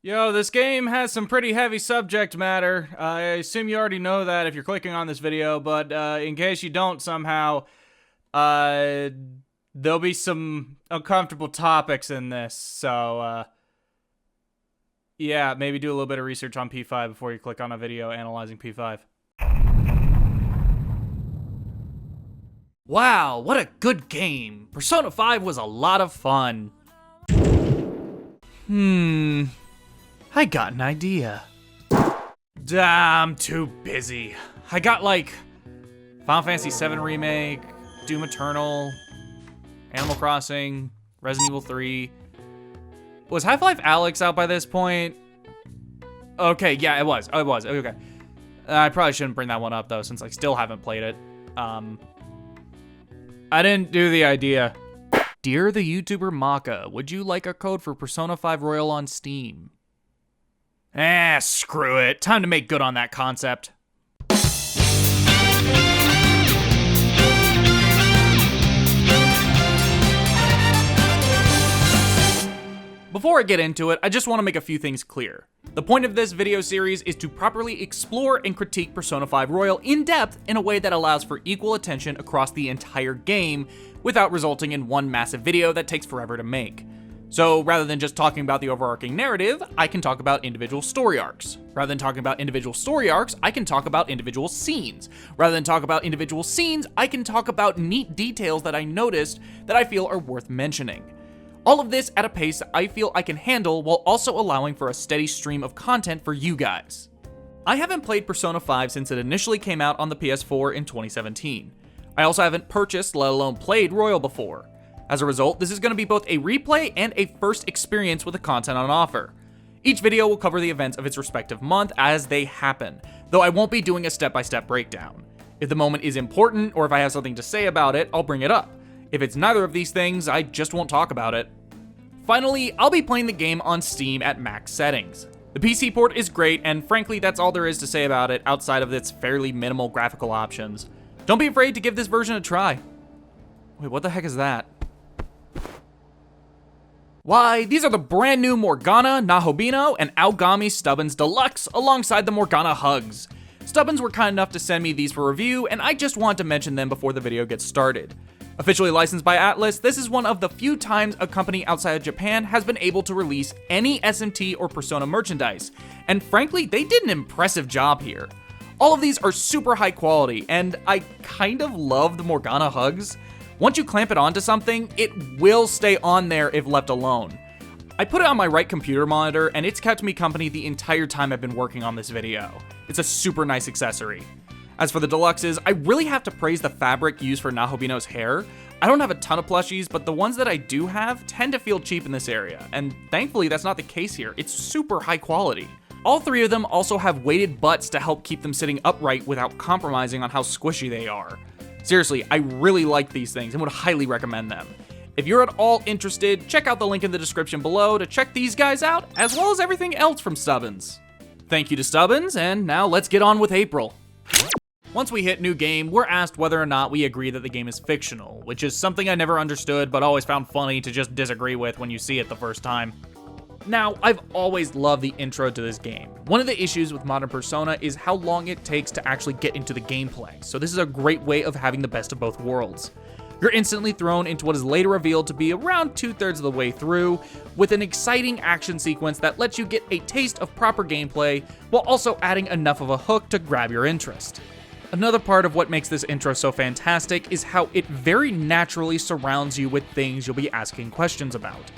Yo, this game has some pretty heavy subject matter. I assume you already know that if you're clicking on this video, but in case you don't somehow, there'll be some uncomfortable topics in this, so, yeah, maybe do a little bit of research on P5 before you click on a video analyzing P5. Wow, what a good game. Persona 5 was a lot of fun. I got an idea. I'm too busy. I got like Final Fantasy VII Remake, Doom Eternal, Animal Crossing, Resident Evil 3. Was Half-Life Alyx out by this point? Okay, yeah, it was. Okay. I probably shouldn't bring that one up though, since I still haven't played it. I didn't do the idea. Dear the YouTuber Macca, would you like a code for Persona 5 Royal on Steam? Screw it. Time to make good on that concept. Before I get into it, I just want to make a few things clear. The point of this video series is to properly explore and critique Persona 5 Royal in depth in a way that allows for equal attention across the entire game without resulting in one massive video that takes forever to make. So rather than just talking about the overarching narrative, I can talk about individual story arcs. Rather than talking about individual story arcs, I can talk about individual scenes. Rather than talk about individual scenes, I can talk about neat details that I noticed that I feel are worth mentioning. All of this at a pace that I feel I can handle while also allowing for a steady stream of content for you guys. I haven't played Persona 5 since it initially came out on the PS4 in 2017. I also haven't purchased, let alone played, Royal before. As a result, this is going to be both a replay and a first experience with the content on offer. Each video will cover the events of its respective month as they happen, though I won't be doing a step-by-step breakdown. If the moment is important, or if I have something to say about it, I'll bring it up. If it's neither of these things, I just won't talk about it. Finally, I'll be playing the game on Steam at max settings. The PC port is great, and frankly, that's all there is to say about it outside of its fairly minimal graphical options. Don't be afraid to give this version a try. Wait, what the heck is that? Why, these are the brand new Morgana, Nahobino, and Aogami Stubbins Deluxe alongside the Morgana Hugz. Stubbins were kind enough to send me these for review, and I just want to mention them before the video gets started. Officially licensed by Atlus, this is one of the few times a company outside of Japan has been able to release any SMT or Persona merchandise, and frankly, they did an impressive job here. All of these are super high quality, and I kind of love the Morgana Hugz. Once you clamp it onto something, it will stay on there if left alone. I put it on my right computer monitor, and it's kept me company the entire time I've been working on this video. It's a super nice accessory. As for the deluxes, I really have to praise the fabric used for Nahobino's hair. I don't have a ton of plushies, but the ones that I do have tend to feel cheap in this area, and thankfully that's not the case here. It's super high quality. All three of them also have weighted butts to help keep them sitting upright without compromising on how squishy they are. Seriously, I really like these things and would highly recommend them. If you're at all interested, check out the link in the description below to check these guys out, as well as everything else from Stubbins. Thank you to Stubbins, and now let's get on with April. Once we hit new game, we're asked whether or not we agree that the game is fictional, which is something I never understood but always found funny to just disagree with when you see it the first time. Now, I've always loved the intro to this game. One of the issues with modern Persona is how long it takes to actually get into the gameplay, so this is a great way of having the best of both worlds. You're instantly thrown into what is later revealed to be around 2/3 of the way through, with an exciting action sequence that lets you get a taste of proper gameplay, while also adding enough of a hook to grab your interest. Another part of what makes this intro so fantastic is how it very naturally surrounds you with things you'll be asking questions about.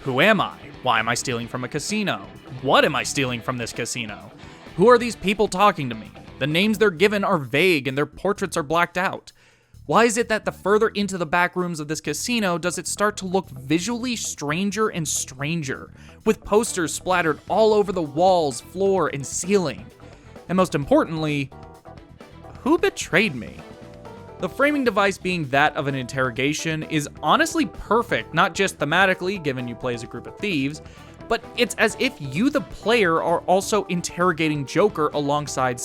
Who am I? Why am I stealing from a casino? What am I stealing from this casino? Who are these people talking to me? The names they're given are vague and their portraits are blacked out. Why is it that the further into the back rooms of this casino does it start to look visually stranger and stranger, with posters splattered all over the walls, floor, and ceiling? And most importantly, who betrayed me? The framing device being that of an interrogation is honestly perfect, not just thematically, given you play as a group of thieves, but it's as if you, the player, are also interrogating Joker alongside,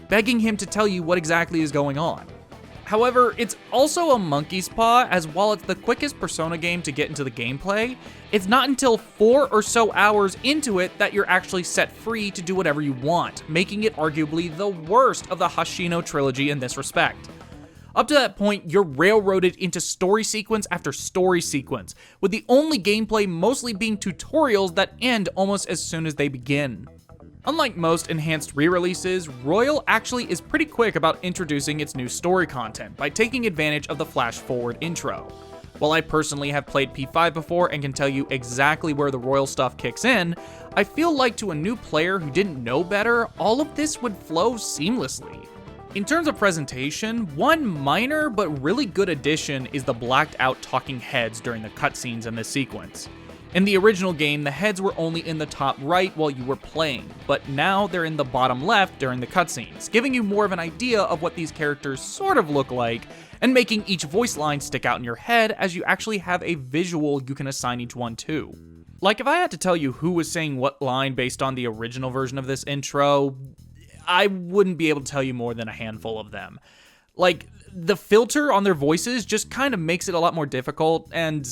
begging him to tell you what exactly is going on. However, it's also a monkey's paw, as while it's the quickest Persona game to get into the gameplay, it's not until 4 or so hours into it that you're actually set free to do whatever you want, making it arguably the worst of the Hoshino trilogy in this respect. Up to that point, you're railroaded into story sequence after story sequence, with the only gameplay mostly being tutorials that end almost as soon as they begin. Unlike most enhanced re-releases, Royal actually is pretty quick about introducing its new story content by taking advantage of the flash-forward intro. While I personally have played P5 before and can tell you exactly where the Royal stuff kicks in, I feel like to a new player who didn't know better, all of this would flow seamlessly. In terms of presentation, one minor but really good addition is the blacked out talking heads during the cutscenes in this sequence. In the original game, the heads were only in the top right while you were playing, but now they're in the bottom left during the cutscenes, giving you more of an idea of what these characters sort of look like, and making each voice line stick out in your head as you actually have a visual you can assign each one to. Like, if I had to tell you who was saying what line based on the original version of this intro, I wouldn't be able to tell you more than a handful of them. Like, the filter on their voices just kind of makes it a lot more difficult, and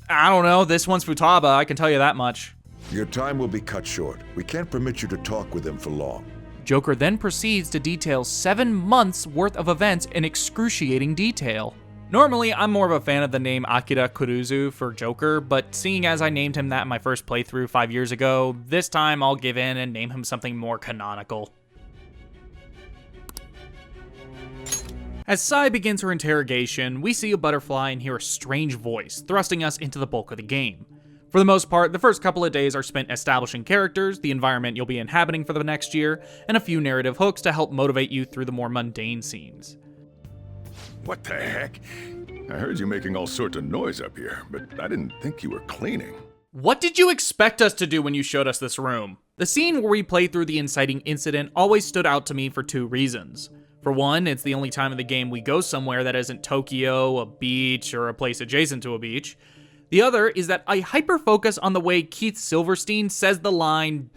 I don't know, this one's Futaba, I can tell you that much. Your time will be cut short. We can't permit you to talk with him for long. Joker then proceeds to detail 7 months worth of events in excruciating detail. Normally, I'm more of a fan of the name Akira Kuruzu for Joker, but seeing as I named him that in my first playthrough 5 years ago, this time I'll give in and name him something more canonical. As Sai begins her interrogation, we see a butterfly and hear a strange voice, thrusting us into the bulk of the game. For the most part, the first couple of days are spent establishing characters, the environment you'll be inhabiting for the next year, and a few narrative hooks to help motivate you through the more mundane scenes. What the heck? I heard you making all sorts of noise up here, but I didn't think you were cleaning. What did you expect us to do when you showed us this room? The scene where we play through the inciting incident always stood out to me for 2 reasons. For one, it's the only time in the game we go somewhere that isn't Tokyo, a beach, or a place adjacent to a beach. The other is that I hyper-focus on the way Keith Silverstein says the line,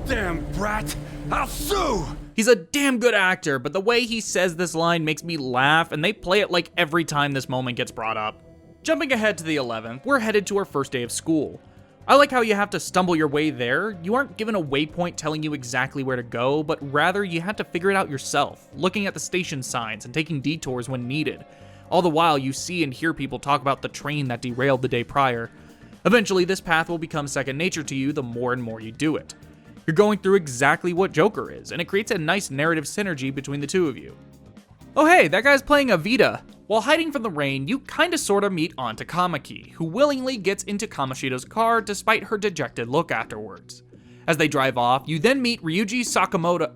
"Damn brat, I'll sue!" He's a damn good actor, but the way he says this line makes me laugh, and they play it like every time this moment gets brought up. Jumping ahead to the 11th, we're headed to our first day of school. I like how you have to stumble your way there. You aren't given a waypoint telling you exactly where to go, but rather you have to figure it out yourself, looking at the station signs and taking detours when needed. All the while, you see and hear people talk about the train that derailed the day prior. Eventually, this path will become second nature to you the more and more you do it. You're going through exactly what Joker is, and it creates a nice narrative synergy between the two of you. Oh hey, that guy's playing a Vita. While hiding from the rain, you kinda sorta meet Anta Kamaki, who willingly gets into Kamoshida's car despite her dejected look afterwards. As they drive off, you then meet Ryuji Sakamoto.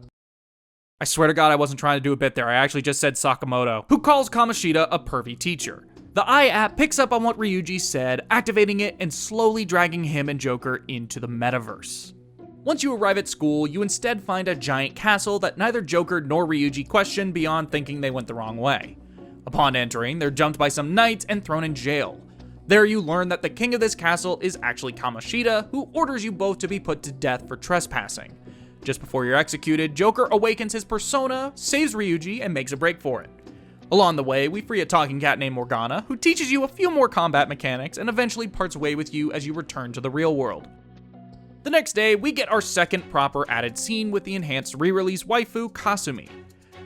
I swear to God I wasn't trying to do a bit there, I actually just said Sakamoto, who calls Kamoshida a pervy teacher. The Eye app picks up on what Ryuji said, activating it and slowly dragging him and Joker into the metaverse. Once you arrive at school, you instead find a giant castle that neither Joker nor Ryuji question beyond thinking they went the wrong way. Upon entering, they're jumped by some knights and thrown in jail. There you learn that the king of this castle is actually Kamoshida, who orders you both to be put to death for trespassing. Just before you're executed, Joker awakens his persona, saves Ryuji, and makes a break for it. Along the way, we free a talking cat named Morgana, who teaches you a few more combat mechanics and eventually parts way with you as you return to the real world. The next day, we get our second proper added scene with the enhanced re-release waifu, Kasumi.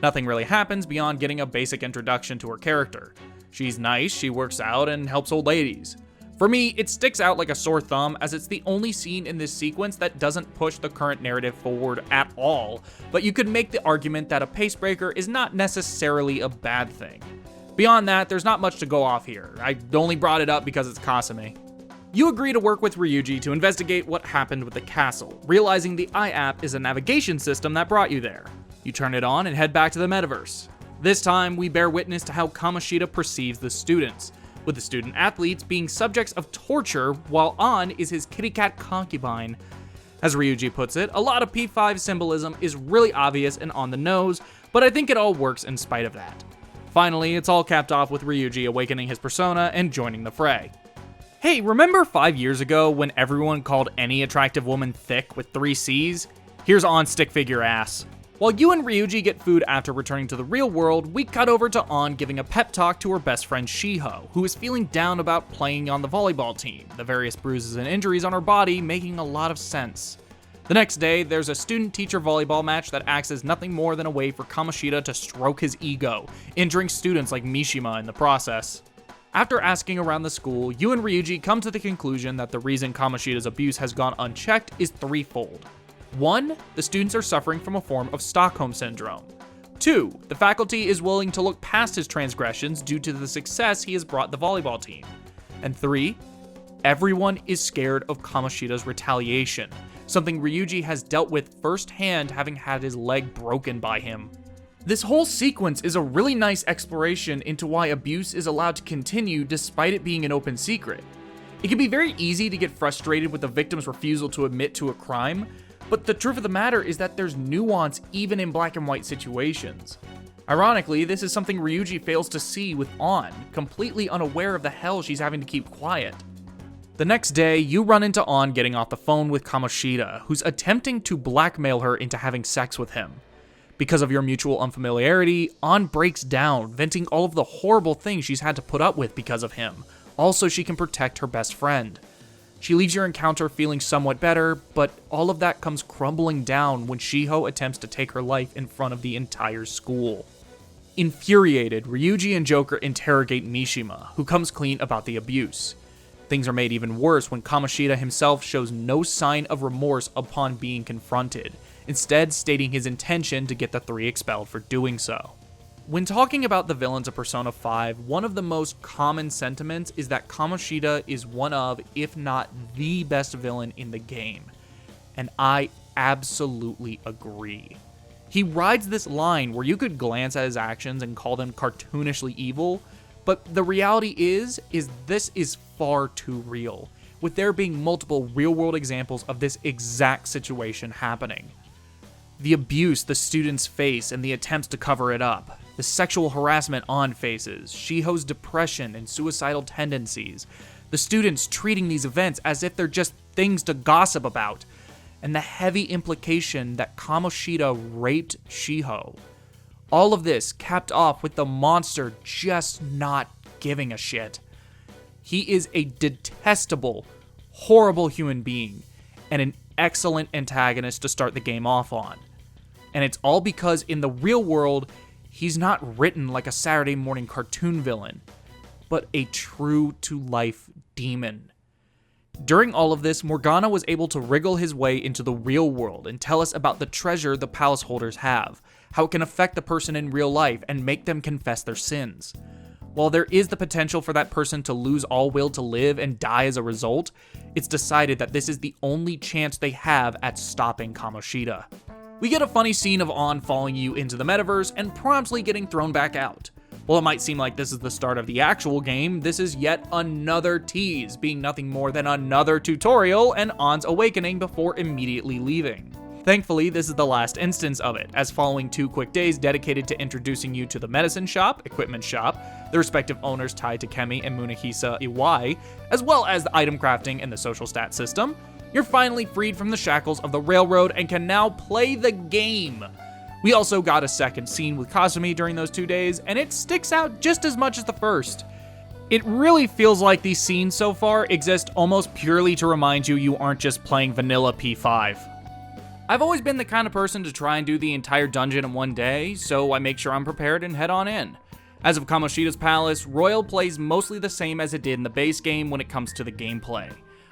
Nothing really happens beyond getting a basic introduction to her character. She's nice, she works out, and helps old ladies. For me, it sticks out like a sore thumb as it's the only scene in this sequence that doesn't push the current narrative forward at all, but you could make the argument that a pacebreaker is not necessarily a bad thing. Beyond that, there's not much to go off here. I only brought it up because it's Kasumi. You agree to work with Ryuji to investigate what happened with the castle, realizing the Eye app is a navigation system that brought you there. You turn it on and head back to the metaverse. This time, we bear witness to how Kamoshida perceives the students, with the student athletes being subjects of torture while An is his kitty cat concubine. As Ryuji puts it, a lot of P5 symbolism is really obvious and on the nose, but I think it all works in spite of that. Finally, it's all capped off with Ryuji awakening his persona and joining the fray. Hey, remember 5 years ago when everyone called any attractive woman thick with 3 C's? Here's on stick figure ass. While you and Ryuji get food after returning to the real world, we cut over to An giving a pep talk to her best friend Shiho, who is feeling down about playing on the volleyball team, the various bruises and injuries on her body making a lot of sense. The next day, there's a student-teacher volleyball match that acts as nothing more than a way for Kamoshida to stroke his ego, injuring students like Mishima in the process. After asking around the school, you and Ryuji come to the conclusion that the reason Kamoshida's abuse has gone unchecked is threefold. 1. The students are suffering from a form of Stockholm Syndrome. 2. The faculty is willing to look past his transgressions due to the success he has brought the volleyball team. And 3. Everyone is scared of Kamoshida's retaliation, something Ryuji has dealt with firsthand having had his leg broken by him. This whole sequence is a really nice exploration into why abuse is allowed to continue despite it being an open secret. It can be very easy to get frustrated with the victim's refusal to admit to a crime, but the truth of the matter is that there's nuance even in black and white situations. Ironically, this is something Ryuji fails to see with An, completely unaware of the hell she's having to keep quiet. The next day, you run into An getting off the phone with Kamoshida, who's attempting to blackmail her into having sex with him. Because of your mutual unfamiliarity, An breaks down, venting all of the horrible things she's had to put up with because of him, all so she can protect her best friend. She leaves your encounter feeling somewhat better, but all of that comes crumbling down when Shiho attempts to take her life in front of the entire school. Infuriated, Ryuji and Joker interrogate Mishima, who comes clean about the abuse. Things are made even worse when Kamoshida himself shows no sign of remorse upon being confronted, instead stating his intention to get the three expelled for doing so. When talking about the villains of Persona 5, one of the most common sentiments is that Kamoshida is one of, if not the best villain in the game. And I absolutely agree. He rides this line where you could glance at his actions and call them cartoonishly evil, but the reality is this is far too real, with there being multiple real-world examples of this exact situation happening. The abuse the students face and the attempts to cover it up, the sexual harassment An faces, Shiho's depression and suicidal tendencies, the students treating these events as if they're just things to gossip about, and the heavy implication that Kamoshida raped Shiho. All of this capped off with the monster just not giving a shit. He is a detestable, horrible human being, and an excellent antagonist to start the game off on. And it's all because in the real world, he's not written like a Saturday morning cartoon villain, but a true-to-life demon. During all of this, Morgana was able to wriggle his way into the real world and tell us about the treasure the palace holders have, how it can affect the person in real life and make them confess their sins. While there is the potential for that person to lose all will to live and die as a result, it's decided that this is the only chance they have at stopping Kamoshida. We get a funny scene of An following you into the metaverse and promptly getting thrown back out. While it might seem like this is the start of the actual game, this is yet another tease, being nothing more than another tutorial and An's awakening before immediately leaving. Thankfully, this is the last instance of it, as following 2 quick days dedicated to introducing you to the medicine shop, equipment shop, the respective owners tied to Kemi and Munehisa Iwai, as well as the item crafting and the social stat system, you're finally freed from the shackles of the railroad and can now play the game. We also got a second scene with Kasumi during those 2 days, and it sticks out just as much as the first. It really feels like these scenes so far exist almost purely to remind you aren't just playing vanilla P5. I've always been the kind of person to try and do the entire dungeon in one day, so I make sure I'm prepared and head on in. As of Kamoshida's Palace, Royal plays mostly the same as it did in the base game when it comes to the gameplay.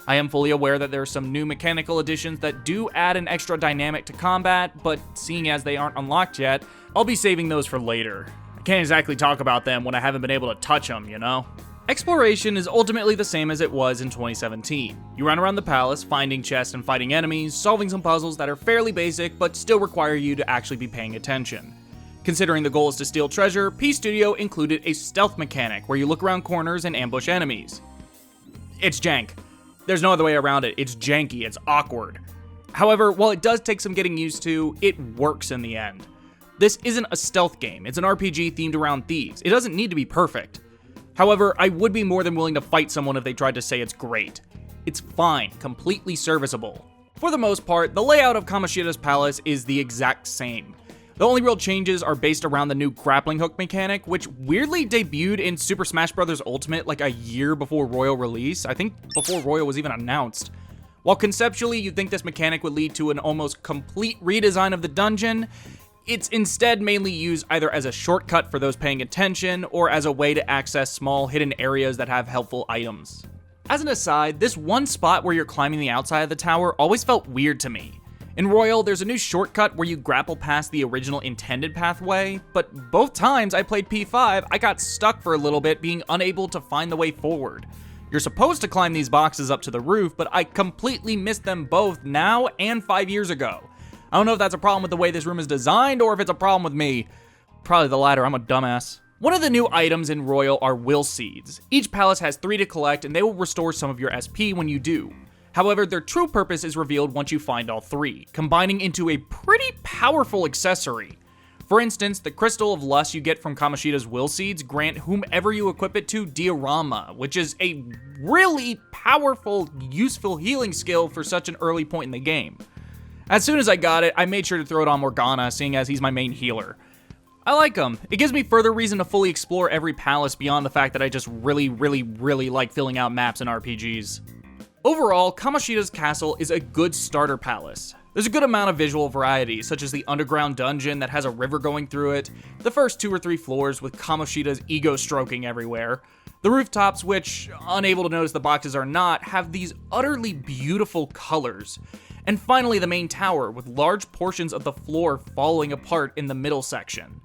I am fully aware that there are some new mechanical additions that do add an extra dynamic to combat, but seeing as they aren't unlocked yet, I'll be saving those for later. I can't exactly talk about them when I haven't been able to touch them, you know? Exploration is ultimately the same as it was in 2017. You run around the palace, finding chests and fighting enemies, solving some puzzles that are fairly basic but still require you to actually be paying attention. Considering the goal is to steal treasure, P Studio included a stealth mechanic where you look around corners and ambush enemies. It's jank. There's no other way around it. It's janky, it's awkward. However, while it does take some getting used to, it works in the end. This isn't a stealth game, it's an RPG themed around thieves. It doesn't need to be perfect. However, I would be more than willing to fight someone if they tried to say it's great. It's fine, completely serviceable. For the most part, the layout of Kamoshida's palace is the exact same. The only real changes are based around the new grappling hook mechanic, which weirdly debuted in Super Smash Bros. Ultimate like a year before Royal release, I think before Royal was even announced. While conceptually you'd think this mechanic would lead to an almost complete redesign of the dungeon, it's instead mainly used either as a shortcut for those paying attention, or as a way to access small hidden areas that have helpful items. As an aside, this one spot where you're climbing the outside of the tower always felt weird to me. In Royal, there's a new shortcut where you grapple past the original intended pathway, but both times I played P5, I got stuck for a little bit, being unable to find the way forward. You're supposed to climb these boxes up to the roof, but I completely missed them both now and 5 years ago. I don't know if that's a problem with the way this room is designed, or if it's a problem with me. Probably the latter, I'm a dumbass. One of the new items in Royal are will seeds. Each palace has 3 to collect, and they will restore some of your SP when you do. However, their true purpose is revealed once you find all 3, combining into a pretty powerful accessory. For instance, the Crystal of Lust you get from Kamoshida's will seeds grant whomever you equip it to Diorama, which is a really powerful, useful healing skill for such an early point in the game. As soon as I got it, I made sure to throw it on Morgana, seeing as he's my main healer. I like him. It gives me further reason to fully explore every palace beyond the fact that I just really like filling out maps in RPGs. Overall, Kamoshida's castle is a good starter palace. There's a good amount of visual variety, such as the underground dungeon that has a river going through it, the first 2 or 3 floors with Kamoshida's ego stroking everywhere, the rooftops, which, unable to notice the boxes are not, have these utterly beautiful colors, and finally the main tower with large portions of the floor falling apart in the middle section.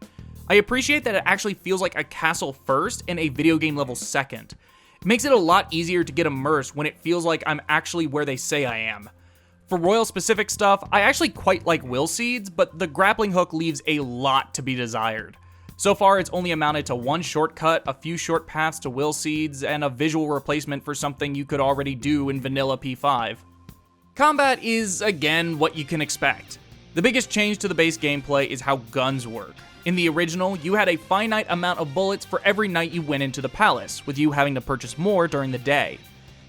I appreciate that it actually feels like a castle first and a video game level second. It makes it a lot easier to get immersed when it feels like I'm actually where they say I am. For Royal specific stuff, I actually quite like will seeds, but the grappling hook leaves a lot to be desired. So far, it's only amounted to 1 shortcut, a few short paths to will seeds, and a visual replacement for something you could already do in vanilla P5. Combat is, again, what you can expect. The biggest change to the base gameplay is how guns work. In the original, you had a finite amount of bullets for every night you went into the palace, with you having to purchase more during the day.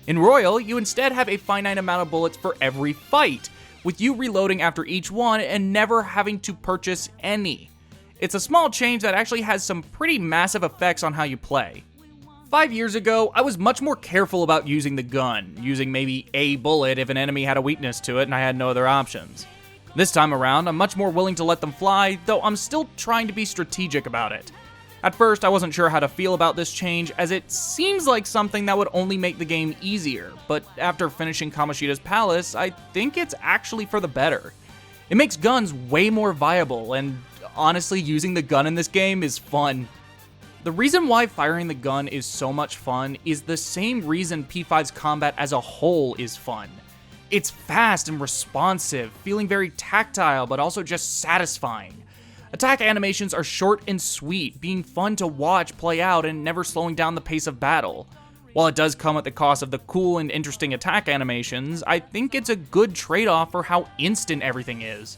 In Royal, you instead have a finite amount of bullets for every fight, with you reloading after each one and never having to purchase any. It's a small change that actually has some pretty massive effects on how you play. 5 years ago, I was much more careful about using the gun, using maybe a bullet if an enemy had a weakness to it and I had no other options. This time around, I'm much more willing to let them fly, though I'm still trying to be strategic about it. At first, I wasn't sure how to feel about this change, as it seems like something that would only make the game easier, but after finishing Kamoshida's palace, I think it's actually for the better. It makes guns way more viable, and honestly, using the gun in this game is fun. The reason why firing the gun is so much fun is the same reason P5's combat as a whole is fun. It's fast and responsive, feeling very tactile, but also just satisfying. Attack animations are short and sweet, being fun to watch play out and never slowing down the pace of battle. While it does come at the cost of the cool and interesting attack animations, I think it's a good trade-off for how instant everything is.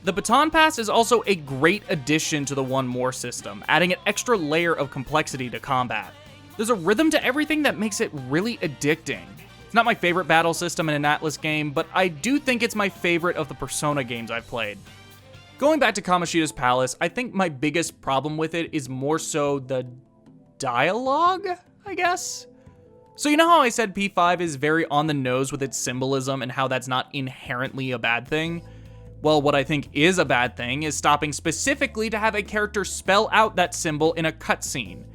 The Baton Pass is also a great addition to the One More system, adding an extra layer of complexity to combat. There's a rhythm to everything that makes it really addicting. It's not my favorite battle system in an Atlas game, but I do think it's my favorite of the Persona games I've played. Going back to Kamoshida's Palace, I think my biggest problem with it is more so the dialogue, I guess? So you know how I said P5 is very on the nose with its symbolism and how that's not inherently a bad thing? Well, what I think is a bad thing is stopping specifically to have a character spell out that symbol in a cutscene.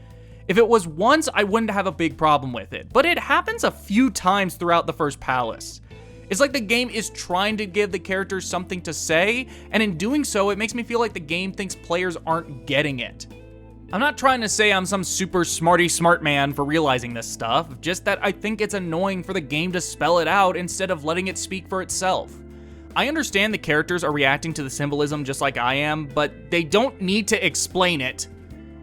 If it was once, I wouldn't have a big problem with it, but it happens a few times throughout the first palace. It's like the game is trying to give the characters something to say, and in doing so, it makes me feel like the game thinks players aren't getting it. I'm not trying to say I'm some super smarty smart man for realizing this stuff, just that I think it's annoying for the game to spell it out instead of letting it speak for itself. I understand the characters are reacting to the symbolism just like I am, but they don't need to explain it.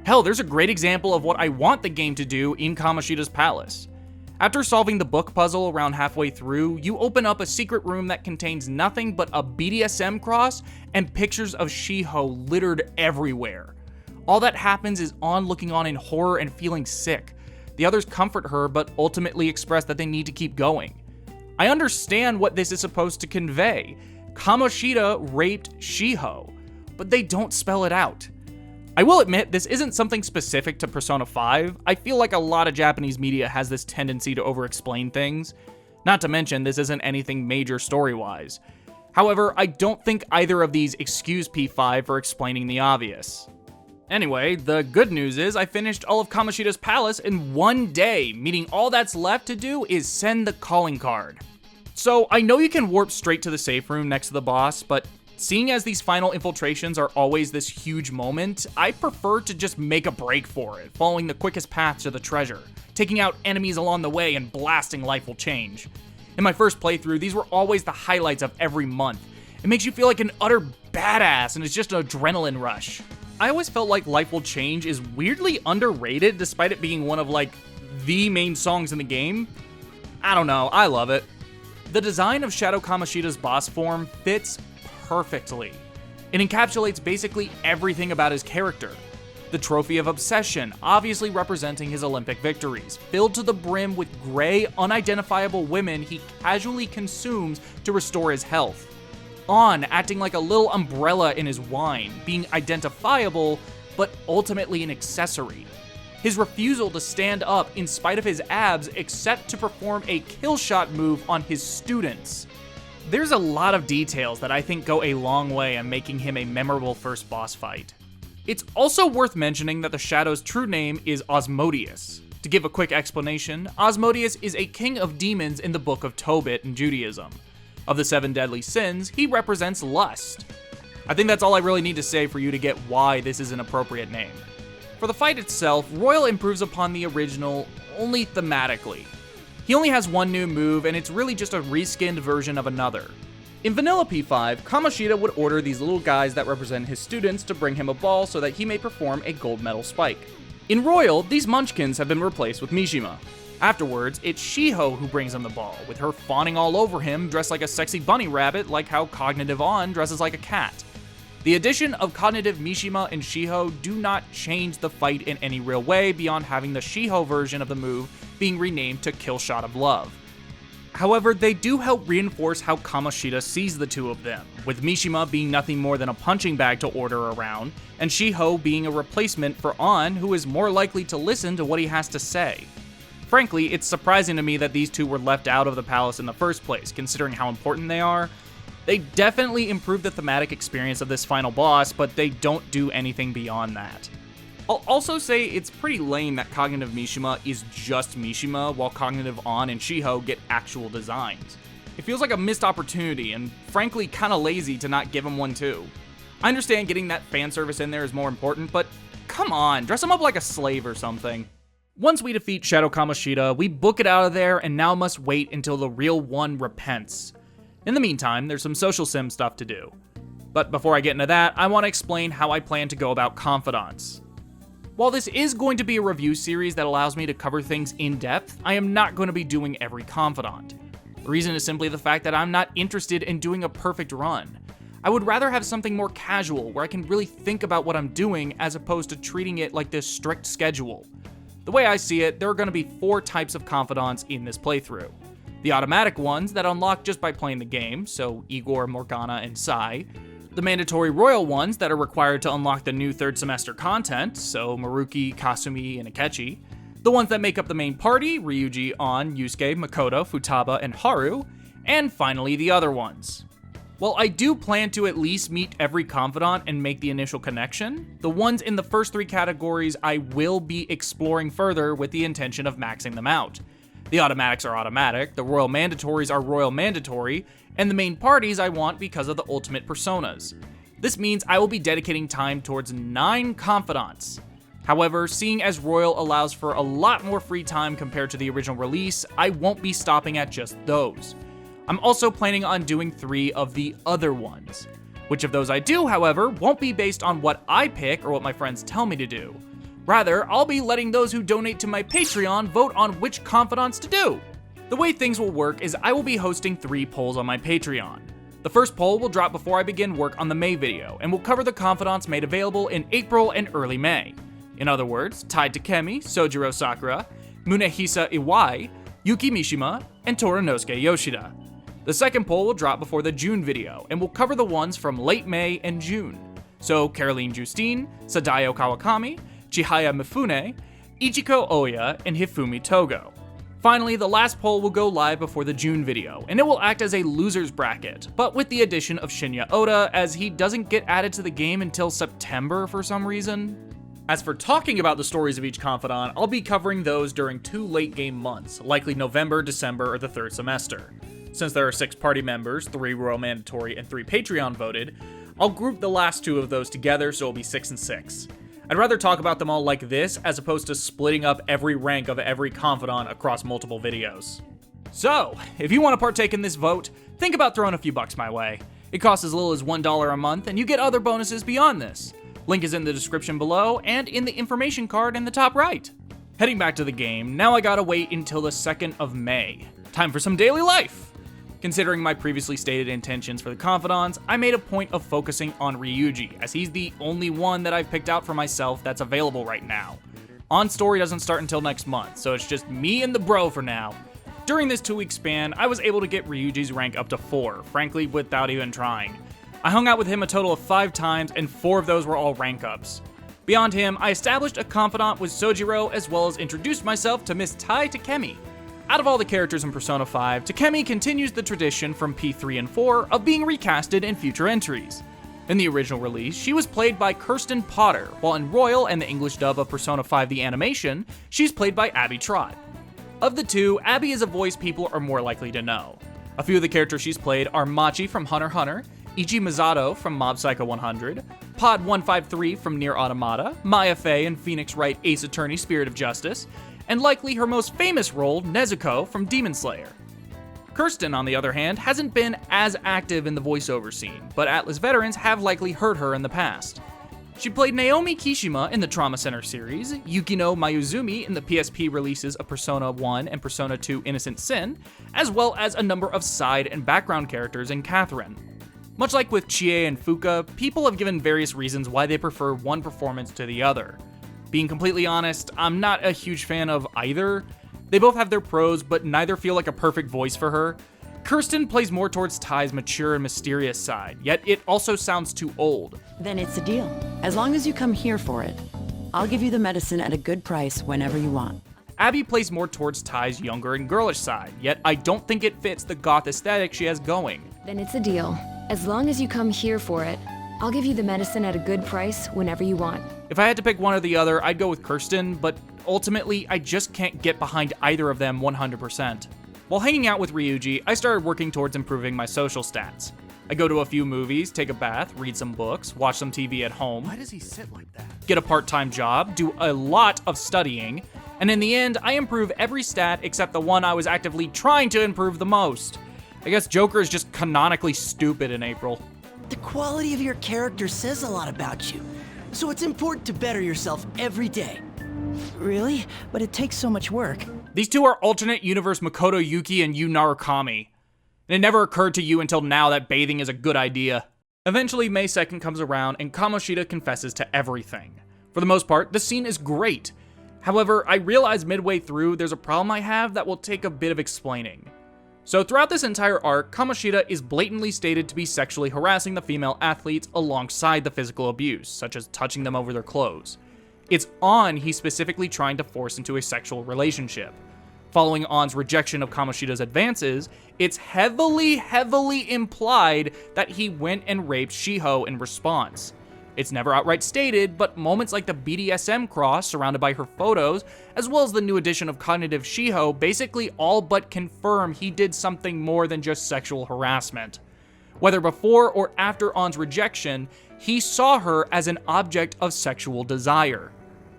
Hell, there's a great example of what I want the game to do in Kamoshida's Palace. After solving the book puzzle around halfway through, you open up a secret room that contains nothing but a BDSM cross and pictures of Shiho littered everywhere. All that happens is On looking on in horror and feeling sick. The others comfort her, but ultimately express that they need to keep going. I understand what this is supposed to convey. Kamoshida raped Shiho. but they don't spell it out. I will admit, this isn't something specific to Persona 5. I feel like a lot of Japanese media has this tendency to over-explain things. Not to mention, this isn't anything major story-wise. However, I don't think either of these excuse P5 for explaining the obvious. Anyway, the good news is I finished all of Kamoshida's palace in one day, meaning all that's left to do is send the calling card. So, I know you can warp straight to the safe room next to the boss, but seeing as these final infiltrations are always this huge moment, I prefer to just make a break for it, following the quickest path to the treasure, taking out enemies along the way and blasting Life Will Change. In my first playthrough, these were always the highlights of every month. It makes you feel like an utter badass, and it's just an adrenaline rush. I always felt like Life Will Change is weirdly underrated despite it being one of the main songs in the game. I don't know, I love it. The design of Shadow Kamoshida's boss form fits perfectly. It encapsulates basically everything about his character. The Trophy of Obsession, obviously representing his Olympic victories, filled to the brim with gray, unidentifiable women he casually consumes to restore his health. On, acting like a little umbrella in his wine, being identifiable, but ultimately an accessory. His refusal to stand up in spite of his abs except to perform a kill shot move on his students. There's a lot of details that I think go a long way in making him a memorable first boss fight. It's also worth mentioning that the Shadow's true name is Osmodeus. To give a quick explanation, Osmodeus is a king of demons in the Book of Tobit in Judaism. Of the 7 deadly sins, he represents lust. I think that's all I really need to say for you to get why this is an appropriate name. For the fight itself, Royal improves upon the original only thematically. He only has one new move, and it's really just a reskinned version of another. In Vanilla P5, Kamoshida would order these little guys that represent his students to bring him a ball so that he may perform a gold medal spike. In Royal, these munchkins have been replaced with Mishima. Afterwards, it's Shiho who brings him the ball, with her fawning all over him dressed like a sexy bunny rabbit like how Cognitive On dresses like a cat. The addition of Cognitive Mishima and Shiho do not change the fight in any real way beyond having the Shiho version of the move being renamed to Kill Shot of Love. However, they do help reinforce how Kamoshida sees the two of them, with Mishima being nothing more than a punching bag to order around, and Shiho being a replacement for An, who is more likely to listen to what he has to say. Frankly, it's surprising to me that these two were left out of the palace in the first place, considering how important they are. They definitely improve the thematic experience of this final boss, but they don't do anything beyond that. I'll also say it's pretty lame that Cognitive Mishima is just Mishima, while Cognitive An and Shiho get actual designs. It feels like a missed opportunity, and frankly kinda lazy to not give him one too. I understand getting that fan service in there is more important, but come on, dress him up like a slave or something. Once we defeat Shadow Kamoshida, we book it out of there and now must wait until the real one repents. In the meantime, there's some social sim stuff to do. But before I get into that, I want to explain how I plan to go about Confidants. While this is going to be a review series that allows me to cover things in depth, I am not going to be doing every Confidant. The reason is simply the fact that I'm not interested in doing a perfect run. I would rather have something more casual where I can really think about what I'm doing as opposed to treating it like this strict schedule. The way I see it, there are going to be 4 types of Confidants in this playthrough. The automatic ones that unlock just by playing the game, so Igor, Morgana, and Sai. The mandatory royal ones that are required to unlock the new 3rd semester content, so Maruki, Kasumi, and Akechi. The ones that make up the main party, Ryuji, An, Yusuke, Makoto, Futaba, and Haru. And finally, the other ones. While I do plan to at least meet every Confidant and make the initial connection, the ones in the first 3 categories I will be exploring further with the intention of maxing them out. The automatics are automatic, the royal mandatories are royal mandatory, and the main parties I want because of the ultimate personas. This means I will be dedicating time towards 9 Confidants. However, seeing as Royal allows for a lot more free time compared to the original release, I won't be stopping at just those. I'm also planning on doing 3 of the other ones. Which of those I do, however, won't be based on what I pick or what my friends tell me to do. Rather, I'll be letting those who donate to my Patreon vote on which Confidants to do. The way things will work is I will be hosting 3 polls on my Patreon. The first poll will drop before I begin work on the May video, and will cover the Confidants made available in April and early May. In other words, Tide Takemi, Sojiro Sakura, Munehisa Iwai, Yuki Mishima, and Toranosuke Yoshida. The second poll will drop before the June video, and will cover the ones from late May and June. So Caroline Justine, Sadayo Kawakami, Chihaya Mifune, Ichiko Oya, and Hifumi Togo. Finally, the last poll will go live before the June video, and it will act as a loser's bracket, but with the addition of Shinya Oda, as he doesn't get added to the game until September for some reason. As for talking about the stories of each Confidant, I'll be covering those during 2 late game months, likely November, December, or the 3rd semester. Since there are 6 party members, 3 Royal Mandatory, and 3 Patreon voted, I'll group the last 2 of those together so it'll be 6 and 6. I'd rather talk about them all like this, as opposed to splitting up every rank of every Confidant across multiple videos. So, if you want to partake in this vote, think about throwing a few bucks my way. It costs as little as $1 a month, and you get other bonuses beyond this. Link is in the description below, and in the information card in the top right. Heading back to the game, now I gotta wait until the 2nd of May. Time for some daily life! Considering my previously stated intentions for the Confidants, I made a point of focusing on Ryuji, as he's the only one that I've picked out for myself that's available right now. On story doesn't start until next month, so it's just me and the bro for now. During this 2-week span, I was able to get Ryuji's rank up to 4, frankly without even trying. I hung out with him a total of 5 times, and 4 of those were all rank ups. Beyond him, I established a Confidant with Sojiro, as well as introduced myself to Miss Tai Takemi. Out of all the characters in Persona 5, Takemi continues the tradition from P3 and 4 of being recasted in future entries. In the original release, she was played by Kirsten Potter, while in Royal and the English dub of Persona 5 the animation, she's played by Abby Trott. Of the 2, Abby is a voice people are more likely to know. A few of the characters she's played are Machi from Hunter x Hunter, Ichi Misato from Mob Psycho 100, Pod 153 from Nier Automata, Maya Fey and Phoenix Wright Ace Attorney Spirit of Justice, and likely her most famous role, Nezuko from Demon Slayer. Kirsten, on the other hand, hasn't been as active in the voiceover scene, but Atlas veterans have likely heard her in the past. She played Naomi Kishima in the Trauma Center series, Yukino Mayuzumi in the PSP releases of Persona 1 and Persona 2 Innocent Sin, as well as a number of side and background characters in Catherine. Much like with Chie and Fuka, people have given various reasons why they prefer one performance to the other. Being completely honest, I'm not a huge fan of either. They both have their pros, but neither feel like a perfect voice for her. Kirsten plays more towards Tai's mature and mysterious side, yet it also sounds too old. Then it's a deal. As long as you come here for it. I'll give you the medicine at a good price whenever you want. Abby plays more towards Tai's younger and girlish side, yet I don't think it fits the goth aesthetic she has going. Then it's a deal. As long as you come here for it, I'll give you the medicine at a good price whenever you want. If I had to pick one or the other, I'd go with Kirsten, but ultimately, I just can't get behind either of them 100%. While hanging out with Ryuji, I started working towards improving my social stats. I go to a few movies, take a bath, read some books, watch some TV at home. Why does he sit like that? Get a part-time job, do a lot of studying, and in the end, I improve every stat except the one I was actively trying to improve the most. I guess Joker is just canonically stupid in April. The quality of your character says a lot about you, so it's important to better yourself every day. Really? But it takes so much work. These two are alternate universe Makoto Yuki and Yu Narukami. And it never occurred to you until now that bathing is a good idea. Eventually, May 2nd comes around and Kamoshida confesses to everything. For the most part, the scene is great. However, I realize midway through there's a problem I have that will take a bit of explaining. So throughout this entire arc, Kamoshida is blatantly stated to be sexually harassing the female athletes alongside the physical abuse, such as touching them over their clothes. It's An he's specifically trying to force into a sexual relationship. Following An's rejection of Kamoshida's advances, it's heavily implied that he went and raped Shiho in response. It's never outright stated, but moments like the BDSM cross surrounded by her photos, as well as the new addition of cognitive Shiho, basically all but confirm he did something more than just sexual harassment. Whether before or after An's rejection, he saw her as an object of sexual desire.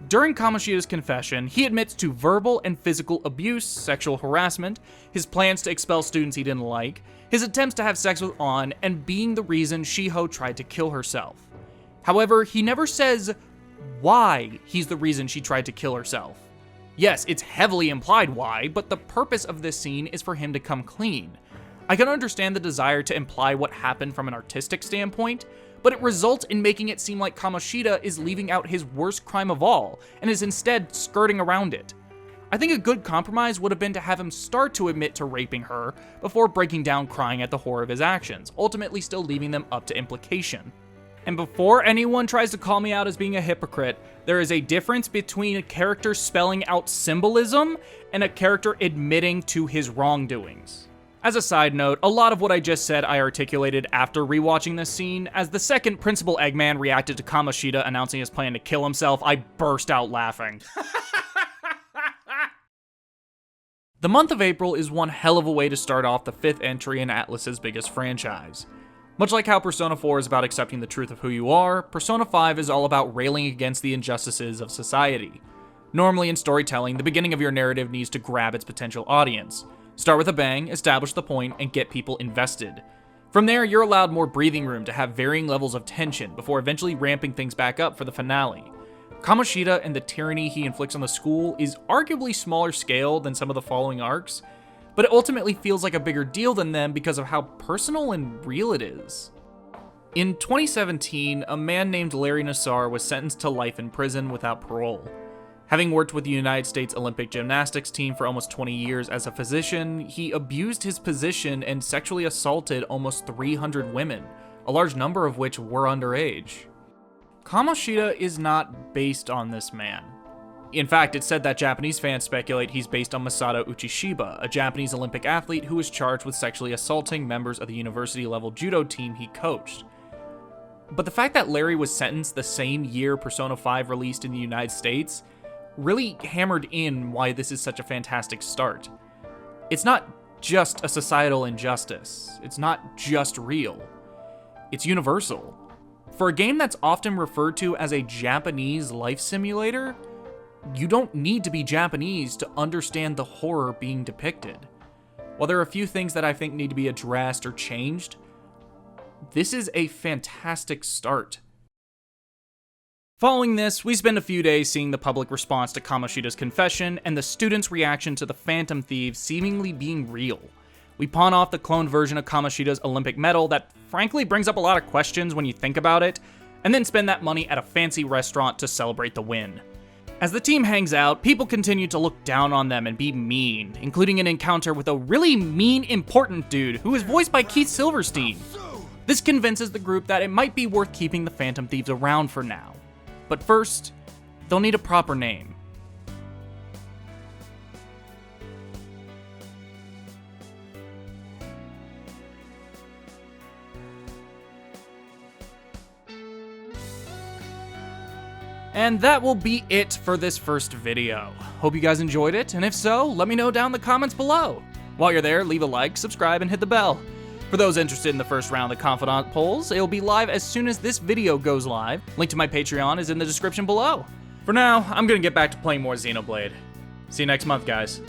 During Kamoshida's confession, he admits to verbal and physical abuse, sexual harassment, his plans to expel students he didn't like, his attempts to have sex with An, and being the reason Shiho tried to kill herself. However, he never says why he's the reason she tried to kill herself. Yes, it's heavily implied why, but the purpose of this scene is for him to come clean. I can understand the desire to imply what happened from an artistic standpoint, but it results in making it seem like Kamoshida is leaving out his worst crime of all, and is instead skirting around it. I think a good compromise would have been to have him start to admit to raping her before breaking down crying at the horror of his actions, ultimately still leaving them up to implication. And before anyone tries to call me out as being a hypocrite, there is a difference between a character spelling out symbolism and a character admitting to his wrongdoings. As a side note, a lot of what I just said I articulated after rewatching this scene. As the second Principal Eggman reacted to Kamoshida announcing his plan to kill himself, I burst out laughing. The month of April is one hell of a way to start off the 5th entry in Atlus's biggest franchise. Much like how Persona 4 is about accepting the truth of who you are, Persona 5 is all about railing against the injustices of society. Normally in storytelling, the beginning of your narrative needs to grab its potential audience. Start with a bang, establish the point, and get people invested. From there, you're allowed more breathing room to have varying levels of tension before eventually ramping things back up for the finale. Kamoshida and the tyranny he inflicts on the school is arguably smaller scale than some of the following arcs, but it ultimately feels like a bigger deal than them because of how personal and real it is. In 2017, a man named Larry Nassar was sentenced to life in prison without parole. Having worked with the United States Olympic gymnastics team for almost 20 years as a physician, he abused his position and sexually assaulted almost 300 women, a large number of which were underage. Kamoshida is not based on this man. In fact, it's said that Japanese fans speculate he's based on Masato Uchishiba, a Japanese Olympic athlete who was charged with sexually assaulting members of the university-level judo team he coached. But the fact that Larry was sentenced the same year Persona 5 released in the United States really hammered in why this is such a fantastic start. It's not just a societal injustice. It's not just real. It's universal. For a game that's often referred to as a Japanese life simulator, you don't need to be Japanese to understand the horror being depicted. While there are a few things that I think need to be addressed or changed, this is a fantastic start. Following this, we spend a few days seeing the public response to Kamoshida's confession and the students' reaction to the Phantom Thieves seemingly being real. We pawn off the cloned version of Kamoshida's Olympic medal that frankly brings up a lot of questions when you think about it, and then spend that money at a fancy restaurant to celebrate the win. As the team hangs out, people continue to look down on them and be mean, including an encounter with a really mean, important dude who is voiced by Keith Silverstein. This convinces the group that it might be worth keeping the Phantom Thieves around for now. But first, they'll need a proper name. And that will be it for this first video. Hope you guys enjoyed it, and if so, let me know down in the comments below. While you're there, leave a like, subscribe, and hit the bell. For those interested in the first round of the Confidant polls, it'll be live as soon as this video goes live. Link to my Patreon is in the description below. For now, I'm gonna get back to playing more Xenoblade. See you next month, guys.